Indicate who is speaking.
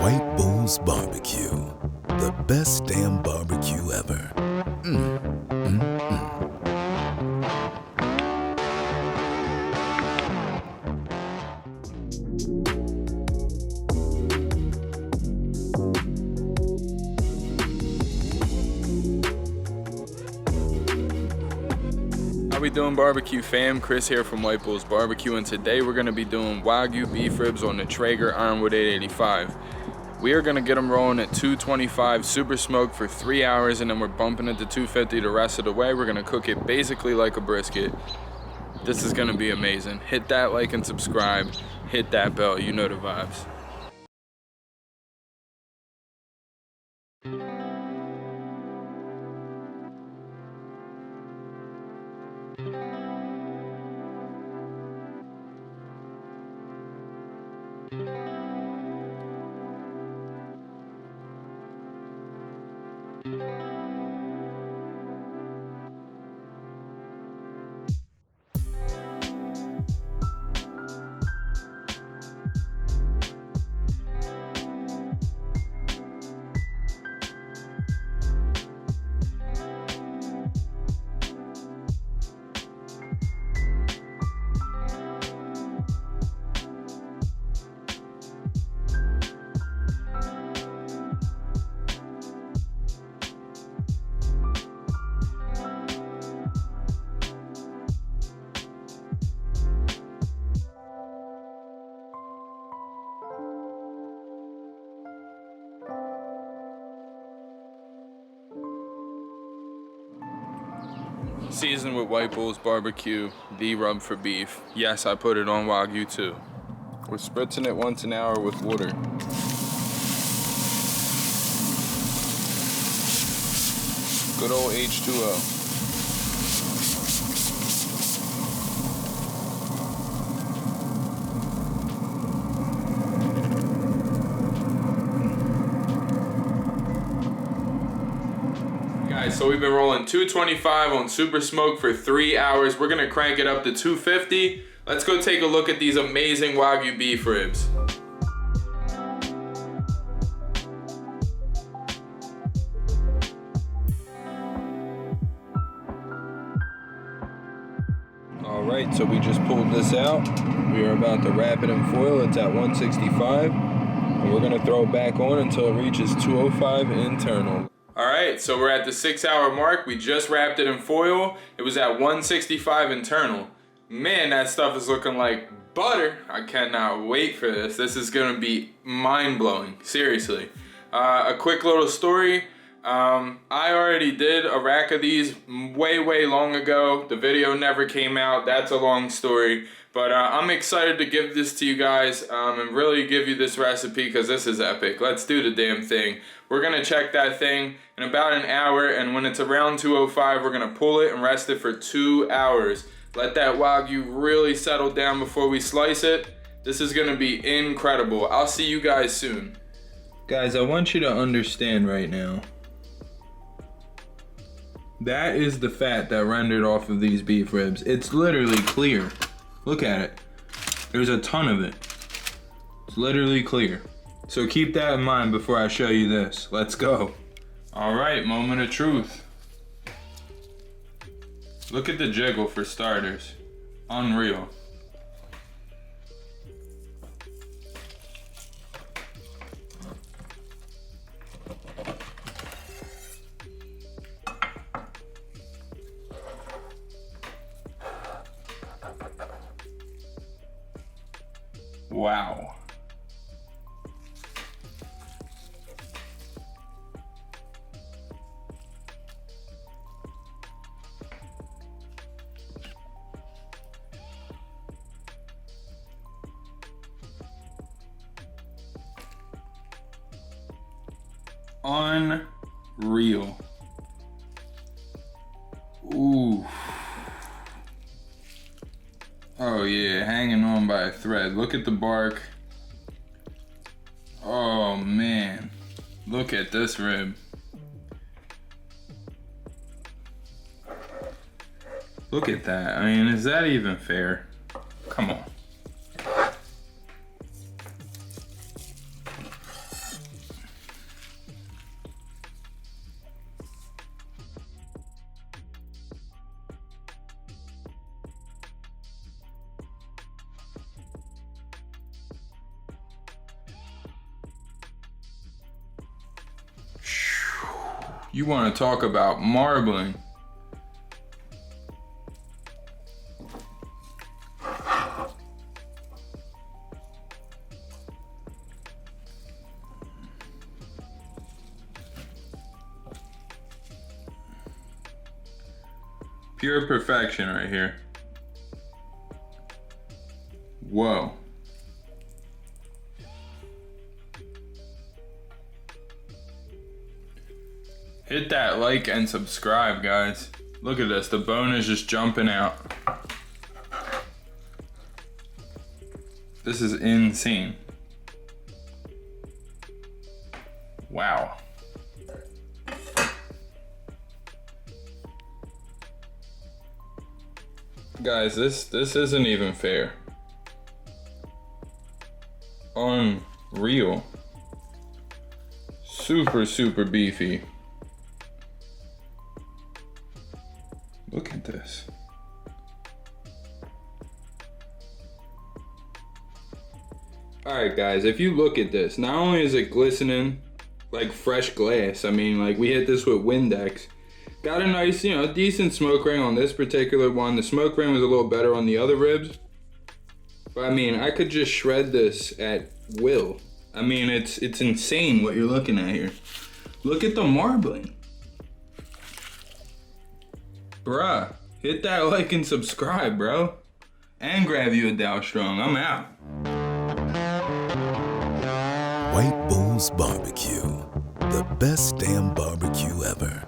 Speaker 1: White Bull's Barbecue. The best damn barbecue ever.
Speaker 2: How we doing, barbecue fam? Chris here from White Bull's Barbecue, and today we're going to be doing Wagyu beef ribs on the Traeger Ironwood 885. We are going to get them rolling at 225 super smoke for 3 hours, and then we're bumping it to 250 the rest of the way. We're going to cook it basically like a brisket. This is going to be amazing. Hit that like and subscribe. Hit that bell. You know the vibes. Seasoned with White Bull's Barbecue, the rub for beef. Yes, I put it on Wagyu too. We're spritzing it once an hour with water. Good old H2O. So we've been rolling 225 on super smoke for 3 hours. We're gonna crank it up to 250. Let's go take a look at these amazing Wagyu beef ribs. All right, so we just pulled this out. We are about to wrap it in foil. It's at 165. And we're gonna throw it back on until it reaches 205 internal. All right, so we're at the 6 hour mark. We just wrapped it in foil. It was at 165 internal. Man, that stuff is looking like butter. I cannot wait for this. This is gonna be mind-blowing, seriously. A quick little story. I already did a rack of these way long ago. The video never came out. That's a long story. But I'm excited to give this to you guys and really give you this recipe because this is epic. Let's do the damn thing. We're gonna check that thing in about an hour, and when it's around 205, we're gonna pull it and rest it for 2 hours. Let that Wagyu really settle down before we slice it. This is gonna be incredible. I'll see you guys soon. Guys, I want you to understand right now. That is the fat that rendered off of these beef ribs. It's literally clear. Look at it. There's a ton of it. It's literally clear. So keep that in mind before I show you this. Let's go. All right, moment of truth. Look at the jiggle for starters. Unreal. Wow. Unreal. Ooh. Oh yeah, hanging on by a thread. Look at the bark. Oh man. Look at this rib. Look at that. I mean, is that even fair? Come on. You want to talk about marbling. Pure perfection right here. Whoa. Hit that like and subscribe, guys. Look at this, the bone is just jumping out. This is insane. Wow. Guys, this isn't even fair. Unreal. Super beefy. Look at this. Alright guys, if you look at this, not only is it glistening like fresh glass, I mean, like we hit this with Windex. Got a nice, you know, decent smoke ring on this particular one. The smoke ring was a little better on the other ribs. But I mean, I could just shred this at will. I mean, it's insane what you're looking at here. Look at the marbling. Bruh, hit that like and subscribe, bro. And grab you a Dalstrong. I'm out.
Speaker 1: White Bulls Barbecue, the best damn barbecue ever.